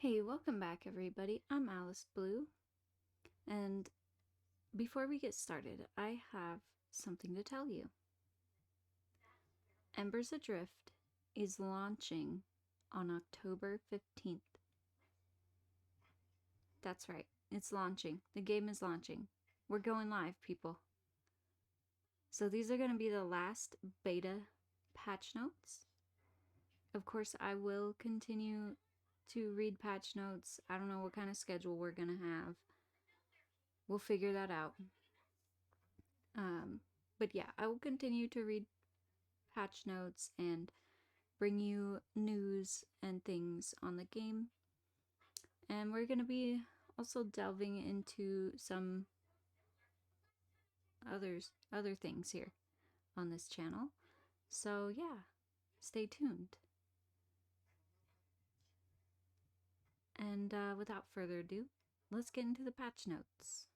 Hey, welcome back everybody. I'm Alice Blue, and before we get started, I have something to tell you. Embers Adrift is launching on October 15th. That's right, it's launching. The game is launching. We're going live, people. So these are going to be the last beta patch notes. Of course, I will continue to read patch notes. I don't know what kind of schedule we're going to have. We'll figure that out. But yeah, I will continue to read patch notes and bring you news and things on the game. And we're going to be also delving into some other things here on this channel. So yeah, stay tuned. And without further ado, let's get into the patch notes.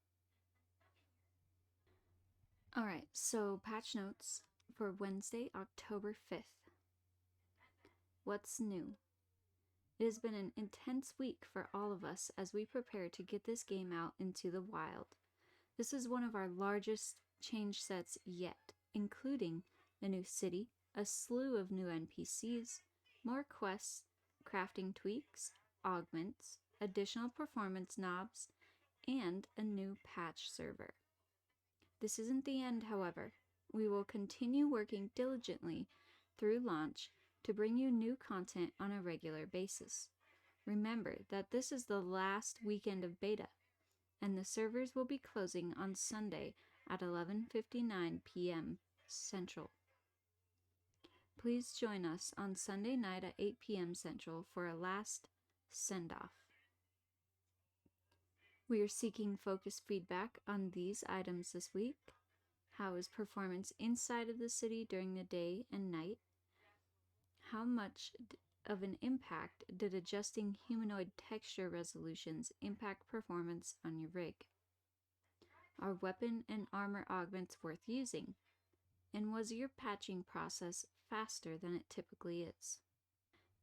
Alright, so patch notes for Wednesday, October 5th. What's new? It has been an intense week for all of us as we prepare to get this game out into the wild. This is one of our largest change sets yet, including a new city, a slew of new NPCs, more quests, crafting tweaks, augments, additional performance knobs, and a new patch server. This isn't the end, however. We will continue working diligently through launch to bring you new content on a regular basis. Remember that this is the last weekend of beta, and the servers will be closing on Sunday at 11:59 p.m. Central. Please join us on Sunday night at 8 p.m. Central for a last send-off. We are seeking focused feedback on these items this week. How is performance inside of the city during the day and night? How much of an impact did adjusting humanoid texture resolutions impact performance on your rig? Are weapon and armor augments worth using? And was your patching process faster than it typically is?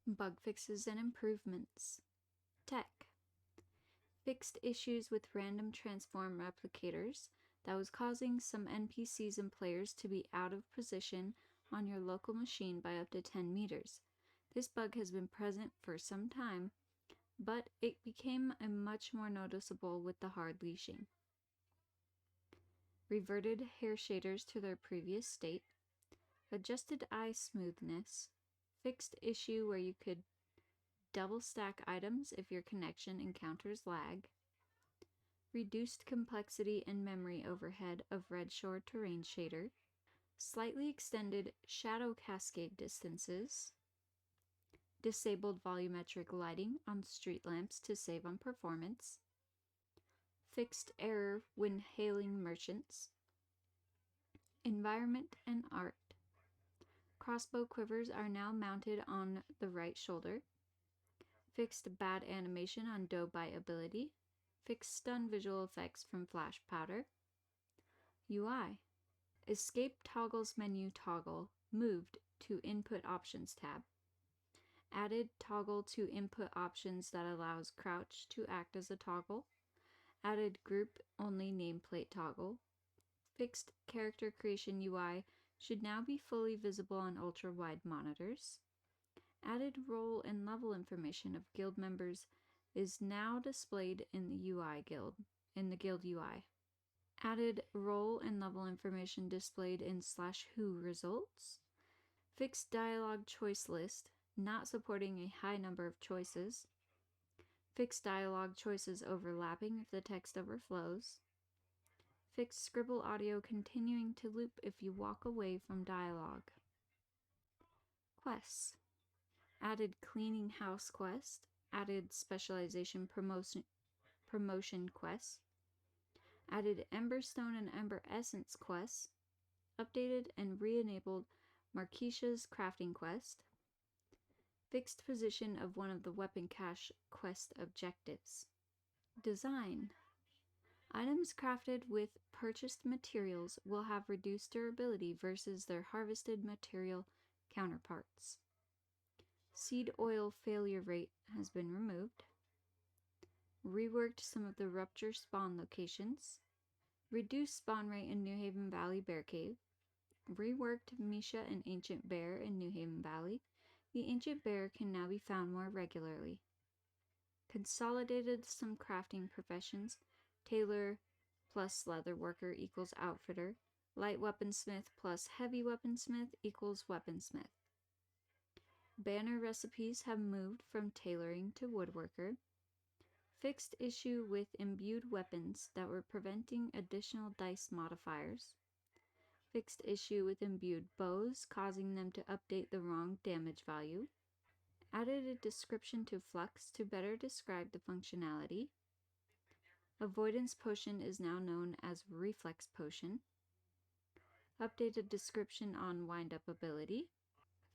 Bug fixes and improvements. Tech. Fixed issues with random transform replicators that was causing some NPCs and players to be out of position on your local machine by up to 10 meters. This bug has been present for some time, but it became much more noticeable with the hard leashing. Reverted hair shaders to their previous state. Adjusted eye smoothness. Fixed issue where you could double stack items if your connection encounters lag. Reduced complexity and memory overhead of Redshore terrain shader. Slightly extended shadow cascade distances. Disabled volumetric lighting on street lamps to save on performance. Fixed error when hailing merchants. Environment and art. Crossbow quivers are now mounted on the right shoulder. Fixed bad animation on doe bite ability. Fixed stun visual effects from flash powder. UI. Escape toggles menu toggle moved to input options tab. Added toggle to input options that allows crouch to act as a toggle. Added group only nameplate toggle. Fixed character creation UI should now be fully visible on ultra wide monitors. Added role and level information of guild members is now displayed in the guild UI. Added role and level information displayed in /who results. Fixed dialogue choice list, not supporting a high number of choices. Fixed dialogue choices overlapping if the text overflows. Fixed scribble audio continuing to loop if you walk away from dialogue. Quests. Added cleaning house quest. Added specialization promotion quest. Added Emberstone and Ember Essence quests. Updated and re-enabled Marquisha's crafting quest. Fixed position of one of the weapon cache quest objectives. Design. Items crafted with purchased materials will have reduced durability versus their harvested material counterparts. Seed oil failure rate has been removed. reworked some of the rupture spawn locations, reduced spawn rate in New Haven Valley Bear Cave, reworked Misha and Ancient Bear in New Haven Valley. The Ancient Bear can now be found more regularly. Consolidated some crafting professions. Tailor plus leather worker equals outfitter. Light weaponsmith plus heavy weaponsmith equals weaponsmith. Banner recipes have moved from tailoring to woodworker. Fixed issue with imbued weapons that were preventing additional dice modifiers. Fixed issue with imbued bows, causing them to update the wrong damage value. Added a description to Flux to better describe the functionality. Avoidance potion is now known as Reflex potion. Updated description on wind-up ability.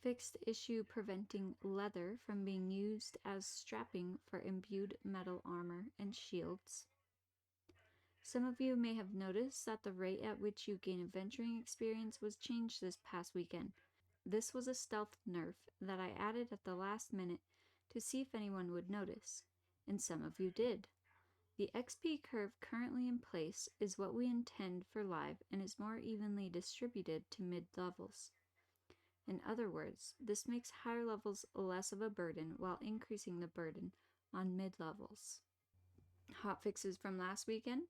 Fixed issue preventing leather from being used as strapping for imbued metal armor and shields. Some of you may have noticed that the rate at which you gain adventuring experience was changed this past weekend. This was a stealth nerf that I added at the last minute to see if anyone would notice, and some of you did. The XP curve currently in place is what we intend for live and is more evenly distributed to mid-levels. In other words, this makes higher levels less of a burden while increasing the burden on mid-levels. Hotfixes from last weekend.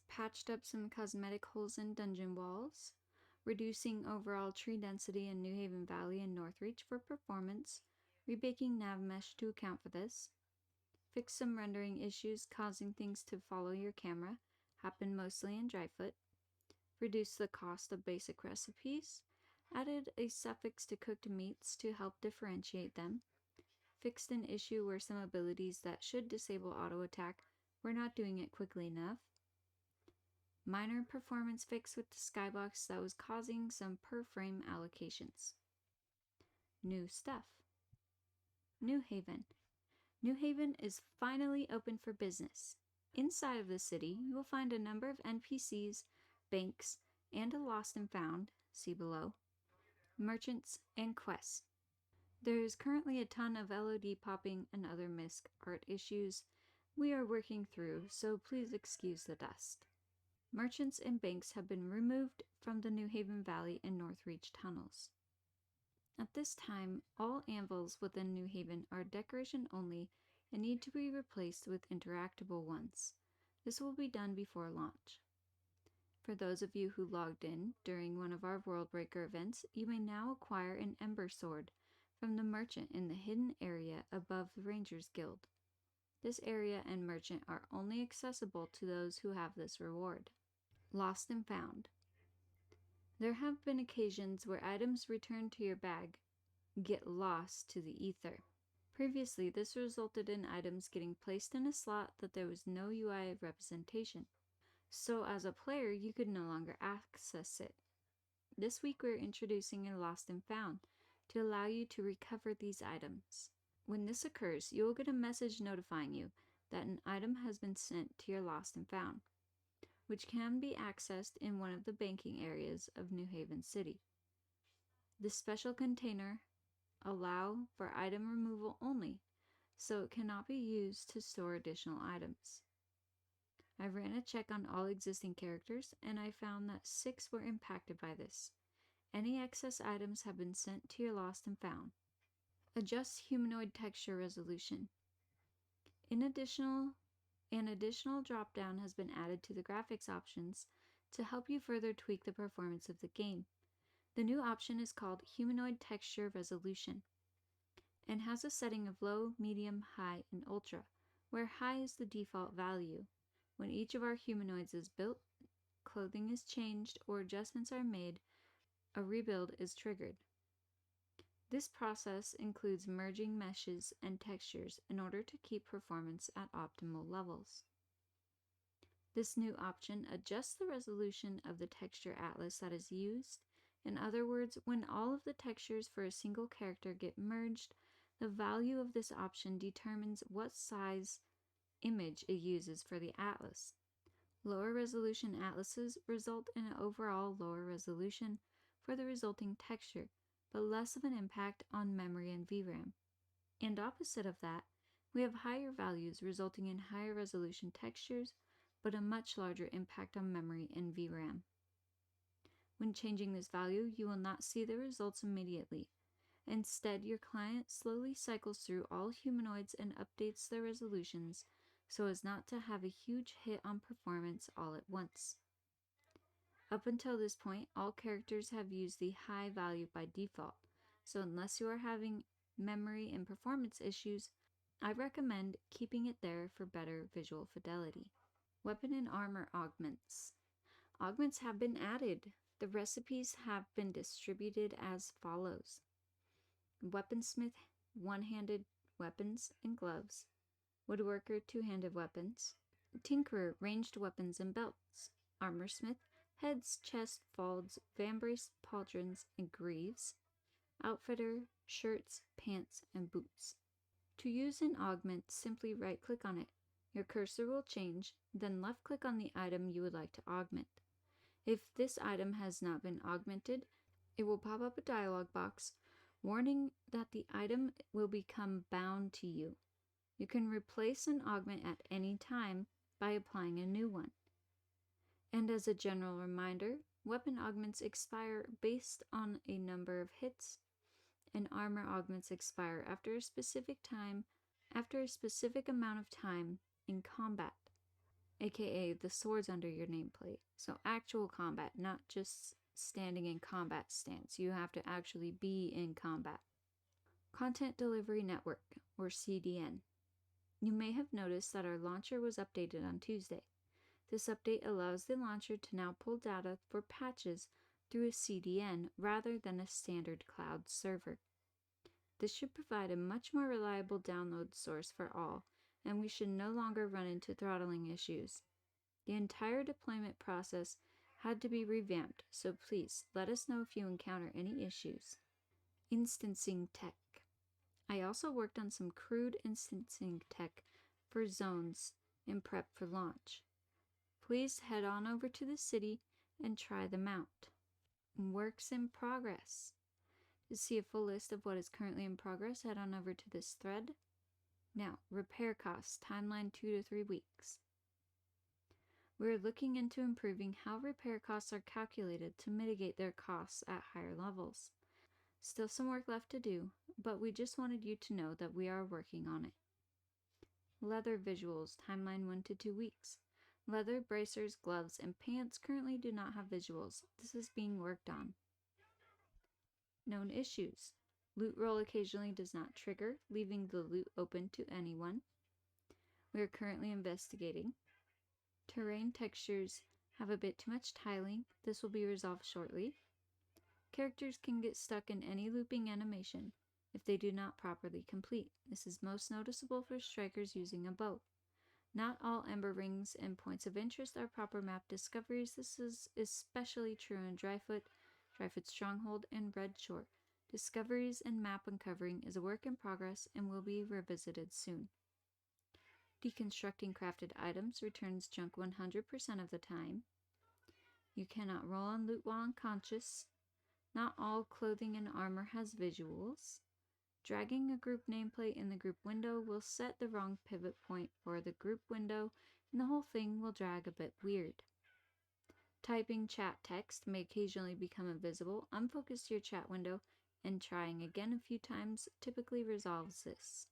Patched up some cosmetic holes in dungeon walls. Reducing overall tree density in New Haven Valley and Northreach for performance. Rebaking nav mesh to account for this. Fix some rendering issues causing things to follow your camera. Happen mostly in Dryfoot. Reduce the cost of basic recipes. Added a suffix to cooked meats to help differentiate them. Fixed an issue where some abilities that should disable auto attack were not doing it quickly enough. Minor performance fix with the skybox that was causing some per frame allocations. New stuff. New Haven. New Haven is finally open for business. Inside of the city, you will find a number of NPCs, banks, and a lost and found, see below, merchants, and quests. There is currently a ton of LOD popping and other misc art issues we are working through, so please excuse the dust. Merchants and banks have been removed from the New Haven Valley and Northreach tunnels. At this time, all anvils within New Haven are decoration only and need to be replaced with interactable ones. This will be done before launch. For those of you who logged in during one of our World Breaker events, you may now acquire an Ember Sword from the merchant in the hidden area above the Rangers Guild. This area and merchant are only accessible to those who have this reward. Lost and found. There have been occasions where items returned to your bag get lost to the ether. Previously, this resulted in items getting placed in a slot that there was no UI representation. So as a player, you could no longer access it. This week we're introducing a Lost and Found to allow you to recover these items. When this occurs, you will get a message notifying you that an item has been sent to your Lost and Found, which can be accessed in one of the banking areas of New Haven City. This special container allows for item removal only, so it cannot be used to store additional items. I ran a check on all existing characters, and I found that 6 were impacted by this. Any excess items have been sent to your Lost and Found. Adjust humanoid texture resolution. An additional drop-down has been added to the graphics options to help you further tweak the performance of the game. The new option is called Humanoid Texture Resolution and has a setting of low, medium, high, and ultra, where high is the default value. When each of our humanoids is built, clothing is changed, or adjustments are made, a rebuild is triggered. This process includes merging meshes and textures in order to keep performance at optimal levels. This new option adjusts the resolution of the texture atlas that is used. In other words, when all of the textures for a single character get merged, the value of this option determines what size image it uses for the atlas. Lower resolution atlases result in an overall lower resolution for the resulting texture, but less of an impact on memory and VRAM. And opposite of that, We have higher values resulting in higher resolution textures, but a much larger impact on memory and VRAM. When changing this value, you will not see the results immediately. Instead, your client slowly cycles through all humanoids and updates their resolutions so as not to have a huge hit on performance all at once. Up until this point, all characters have used the high value by default, so unless you are having memory and performance issues, I recommend keeping it there for better visual fidelity. Weapon and armor augments. Augments have been added. The recipes have been distributed as follows: Weaponsmith, one-handed weapons and gloves. Woodworker, two-handed weapons. Tinkerer, ranged weapons and belts. Armorsmith, heads, chest, folds, vambrace, pauldrons, and greaves. Outfitter, shirts, pants, and boots. To use an augment, simply right-click on it. Your cursor will change, then left-click on the item you would like to augment. If this item has not been augmented, it will pop up a dialog box warning that the item will become bound to you. You can replace an augment at any time by applying a new one. And as a general reminder, weapon augments expire based on a number of hits, and armor augments expire after a specific amount of time in combat, aka the swords under your nameplate. So actual combat, not just standing in combat stance. You have to actually be in combat. Content Delivery Network, or CDN. You may have noticed that our launcher was updated on Tuesday. This update allows the launcher to now pull data for patches through a CDN rather than a standard cloud server. This should provide a much more reliable download source for all, and we should no longer run into throttling issues. The entire deployment process had to be revamped, so please let us know if you encounter any issues. Instancing tech. I also worked on some crude instancing tech for zones in prep for launch. Please head on over to the city and try them out. Works in progress. To see a full list of what is currently in progress, head on over to this thread. Now, repair costs, timeline 2 to 3 weeks. We're looking into improving how repair costs are calculated to mitigate their costs at higher levels. Still some work left to do, but we just wanted you to know that we are working on it. Leather visuals, timeline 1 to 2 weeks. Leather bracers, gloves, and pants currently do not have visuals. This is being worked on. Known issues. Loot roll occasionally does not trigger, leaving the loot open to anyone. We are currently investigating. Terrain textures have a bit too much tiling. This will be resolved shortly. Characters can get stuck in any looping animation if they do not properly complete. This is most noticeable for strikers using a bow. Not all Ember Rings and Points of Interest are proper map discoveries. This is especially true in Dryfoot, Dryfoot Stronghold, and Red Shore. Discoveries and map uncovering is a work in progress and will be revisited soon. Deconstructing crafted items returns junk 100% of the time. You cannot roll on loot while unconscious. Not all clothing and armor has visuals. Dragging a group nameplate in the group window will set the wrong pivot point for the group window, and the whole thing will drag a bit weird. Typing chat text may occasionally become invisible. Unfocus your chat window, and trying again a few times typically resolves this.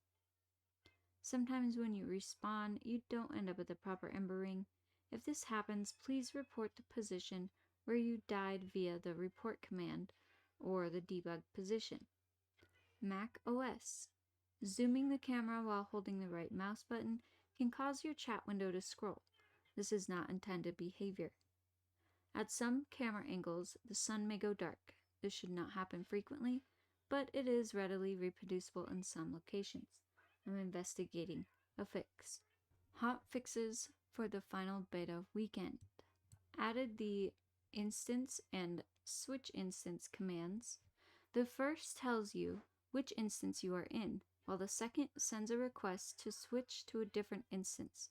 Sometimes when you respawn, you don't end up at the proper Ember Ring. If this happens, please report the position where you died via the report command or the debug position. Mac OS. Zooming the camera while holding the right mouse button can cause your chat window to scroll. This is not intended behavior. At some camera angles, the sun may go dark. This should not happen frequently, but it is readily reproducible in some locations. I'm investigating a fix. Hot fixes for the final beta weekend. Added the instance and switch instance commands. The first tells you which instance you are in, while the second sends a request to switch to a different instance.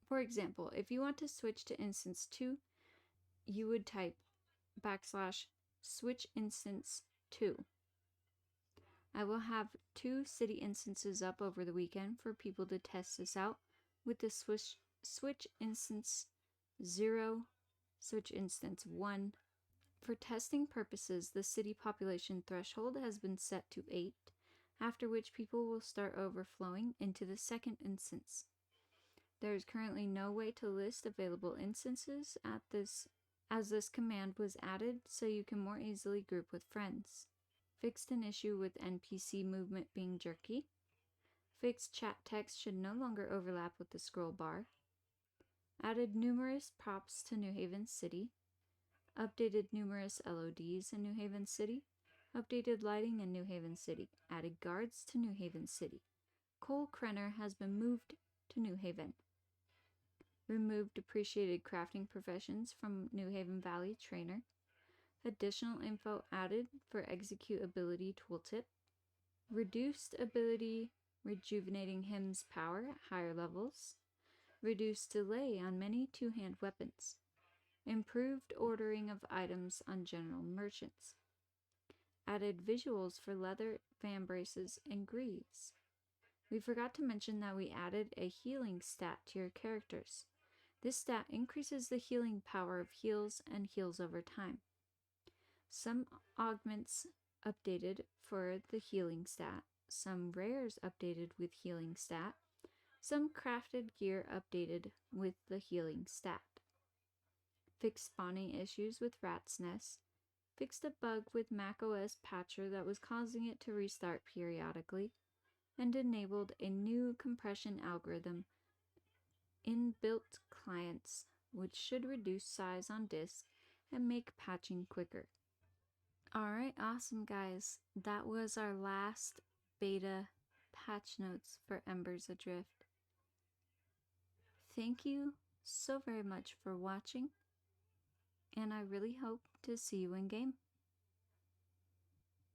For example, if you want to switch to instance 2, you would type \switch instance 2. I will have 2 city instances up over the weekend for people to test this out with the Switch Instance 0, Switch Instance 1. For testing purposes, the city population threshold has been set to 8, after which people will start overflowing into the second instance. There is currently no way to list available instances as this command was added so you can more easily group with friends. Fixed an issue with NPC movement being jerky. Fixed chat text should no longer overlap with the scroll bar. Added numerous props to New Haven City. Updated numerous LODs in New Haven City. Updated lighting in New Haven City. Added guards to New Haven City. Cole Krenner has been moved to New Haven. Removed depreciated crafting professions from New Haven Valley Trainer. Additional info added for executability tooltip. Reduced ability rejuvenating hymns power at higher levels. Reduced delay on many two-hand weapons. Improved ordering of items on general merchants. Added visuals for leather fan braces and greaves. We forgot to mention that we added a healing stat to your characters. This stat increases the healing power of heals and heals over time. Some augments updated for the healing stat, some rares updated with healing stat, some crafted gear updated with the healing stat. Fixed spawning issues with Rat's Nest, fixed a bug with macOS Patcher that was causing it to restart periodically, and enabled a new compression algorithm in built clients, which should reduce size on disk and make patching quicker. Alright, awesome guys. That was our last beta patch notes for Embers Adrift. Thank you so very much for watching, and I really hope to see you in game.